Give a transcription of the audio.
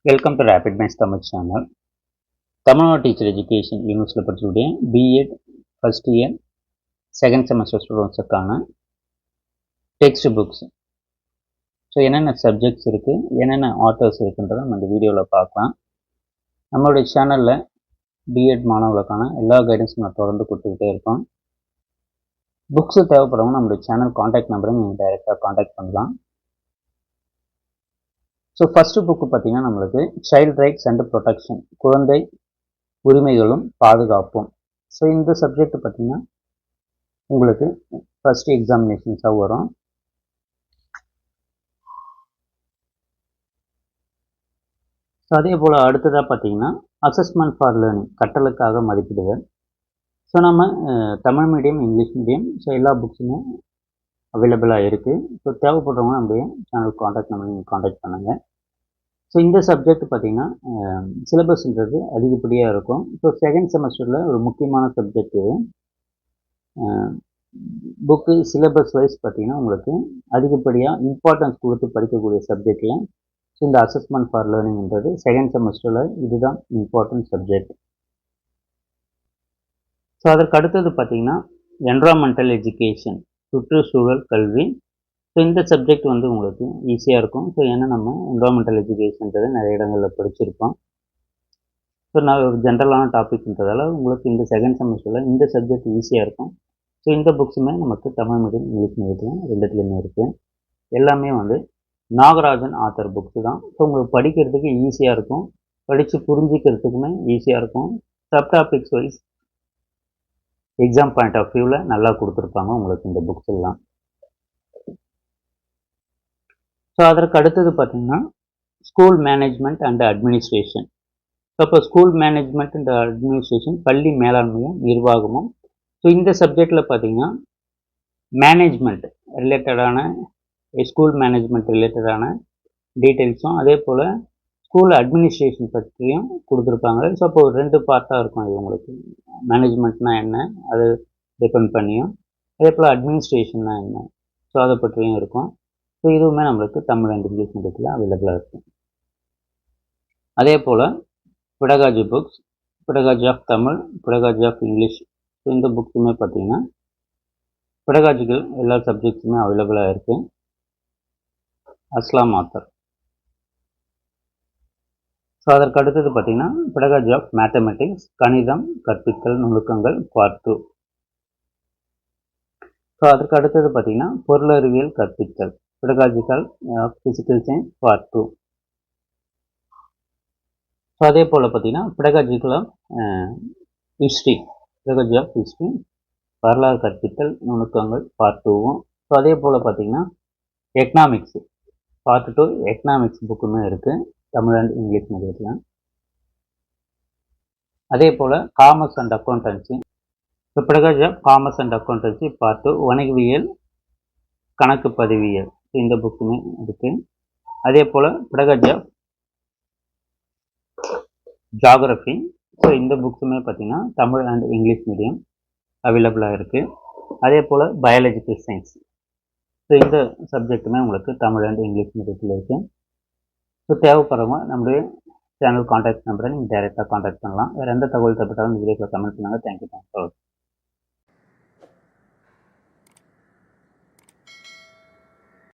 Welcome to rapid maths Tamil channel. Tamil Nadu teacher education யூனிவர்சிட்டியில் படிச்சுக்கூடிய B Ed first year second semester ஸ்டூடெண்ட்ஸுக்கான text books. So என்னென்ன subjects இருக்குது, என்னென்ன ஆத்தர்ஸ் இருக்குன்றதை நம்ம இந்த வீடியோவில் பார்க்கலாம். நம்மளுடைய சேனலில் பிஎட் மாணவர்களுக்கான எல்லா கைடன்ஸும் நான் தொடர்ந்து கொடுத்துக்கிட்டே இருக்கோம். புக்ஸு தேவைப்படுறவங்க நம்மளுடைய சேனல் காண்டாக்ட் நம்பரை நீங்கள் டைரெக்டாக காண்டாக்ட் பண்ணலாம். ஸோ ஃபஸ்ட்டு புக்கு பார்த்திங்கன்னா நம்மளுக்கு சைல்ட் ரைட்ஸ் அண்ட் ப்ரொடெக்ஷன், குழந்தை உரிமைகளும் பாதுகாப்பும். ஸோ இந்த சப்ஜெக்ட் பார்த்திங்கன்னா உங்களுக்கு ஃபஸ்ட்டு எக்ஸாமினேஷன்ஸாக வரும். ஸோ அதே போல் அடுத்ததாக பார்த்திங்கன்னா அசஸ்மெண்ட் ஃபார் லேர்னிங், கற்றலுக்காக மதிப்பிடுதல். ஸோ நம்ம Tamil medium, English medium, so எல்லா புக்ஸுமே அவைலபிளாக இருக்குது. ஸோ தேவைப்படுறவங்க நம்முடைய சேனல் காண்டாக்ட் நம்பர் நீங்கள் காண்டாக்ட் பண்ணுங்கள். ஸோ இந்த சப்ஜெக்ட் பார்த்திங்கன்னா சிலபஸ்ன்றது அதிகப்படியாக இருக்கும். ஸோ செகண்ட் செமஸ்டரில் ஒரு முக்கியமான சப்ஜெக்ட்டு புக்கு சிலபஸ் வைஸ் பார்த்திங்கன்னா உங்களுக்கு அதிகப்படியாக இம்பார்ட்டன்ஸ் கொடுத்து படிக்கக்கூடிய சப்ஜெக்டில் ஸோ இந்த அசஸ்மெண்ட் ஃபார் லேர்னிங்ன்றது செகண்ட் செமஸ்டரில் இதுதான் இம்பார்ட்டன்ட் சப்ஜெக்ட். ஸோ அதற்கு அடுத்தது பார்த்திங்கன்னா என்விரான்மெண்டல் எஜுகேஷன், சுற்றுச்சூழல் கல்வி. ஸோ இந்த சப்ஜெக்ட் வந்து உங்களுக்கு ஈஸியாக இருக்கும். ஸோ ஏன்னா நம்ம என்விரான்மெண்டல் எஜுகேஷன்றது நிறைய இடங்களில் படிச்சிருப்போம். ஸோ நான் ஒரு ஜென்ரலான டாபிக்ன்றதால உங்களுக்கு இந்த செகண்ட் செமஸ்டரில் இந்த சப்ஜெக்ட் ஈஸியாக இருக்கும். ஸோ இந்த புக்ஸுமே நமக்கு தமிழ் மீடியம், இங்கிலீஷ் மீடியம் ரெண்டுத்துலேயுமே இருக்குது. எல்லாமே வந்து நாகராஜன் ஆத்தர் புக்ஸு தான். ஸோ உங்களுக்கு படிக்கிறதுக்கு ஈஸியாக இருக்கும், படித்து புரிஞ்சிக்கிறதுக்குமே ஈஸியாக இருக்கும். Sub topics wise exam point of வியூவில் நல்லா கொடுத்துருப்பாங்க உங்களுக்கு இந்த புக்ஸ் எல்லாம். ஸோ அதற்கு அடுத்தது பார்த்திங்கன்னா school management and administration. So இப்போ ஸ்கூல் மேனேஜ்மெண்ட் அண்ட் அட்மினிஸ்ட்ரேஷன், பள்ளி மேலாண்மையும் நிர்வாகமும். ஸோ இந்த சப்ஜெக்டில் பார்த்திங்கன்னா மேனேஜ்மெண்ட் ரிலேட்டடான, ஸ்கூல் மேனேஜ்மெண்ட் ரிலேட்டடான டீட்டெயில்ஸும் அதே போல் ஸ்கூல் அட்மினிஸ்ட்ரேஷன் பற்றியும் கொடுத்துருப்பாங்க. ஸோ அப்போ ஒரு 2 பார்ட்டாக இருக்கும் இது உங்களுக்கு. மேனேஜ்மெண்ட்னால் என்ன, அது டிபெண்ட் பண்ணியும், அதே போல் அட்மினிஸ்ட்ரேஷன்னா என்ன, ஸோ அதை பற்றியும் இருக்கும். ஸோ இதுவுமே நம்மளுக்கு தமிழ் அண்ட் இங்கிலீஷ் மீடியத்தில் அவைலபிளாக இருக்கும். அதே போல் pedagogy books, pedagogy of Tamil, pedagogy of English. So இந்த புக்ஸுமே பார்த்திங்கன்னா பெடகாஜிக்கல் எல்லா சப்ஜெக்ட்ஸுமே அவைலபிளாக இருக்குது. அஸ்லாம் ஆத்தர். ஸோ அதற்கு அடுத்தது பார்த்திங்கன்னா பெடகாஜி ஆஃப் மேத்தமெட்டிக்ஸ், கணிதம் கற்பித்தல் நுணுக்கங்கள் பார்ட் 2. ஸோ அதற்கு அடுத்தது பார்த்திங்கன்னா பொருளறிவியல் கற்பித்தல், pedagogical of physical science part 2. So அதே போல் பார்த்திங்கன்னா pedagogical of history, pedagogy of history வரலாறு கற்பித்தல் நுணுக்கங்கள் பார்ட் 2வும். ஸோ அதே போல் பார்த்திங்கன்னா எக்கனாமிக்ஸ் பார்ட் 2 எக்கனாமிக்ஸ் புக்குமே இருக்குது தமிழ் அண்ட் இங்கிலீஷ் மீடியத்தில். அதே போல் commerce and accountancy, so pedagogy of commerce and accountancy part 2 வணிகவியல் கணக்கு பதிவியல், இந்த புக்குமே இருக்குது. அதே போல் பெடகாஜி ஆஃப் ஜியாகிரஃபி, ஸோ இந்த புக்ஸுமே பார்த்திங்கன்னா தமிழ் அண்ட் இங்கிலீஷ் மீடியம் அவைலபிளாக இருக்குது. அதே போல் பயாலஜிக்கல் சயின்ஸ், ஸோ இந்த சப்ஜெக்ட்டுமே உங்களுக்கு தமிழ் அண்ட் இங்கிலீஷ் மீடியத்தில் இருக்குது. ஸோ தேவைப்படுறவங்க நம்மளுடைய சேனல் காண்டாக்ட் நம்பரை நீங்கள் டைரெக்டாக காண்டாக்ட் பண்ணலாம். வேறு எந்த தகவல் தேவைப்பட்டாலும் இந்த வீடியோவில் கமெண்ட் பண்ணுங்கள். தேங்க்யூ.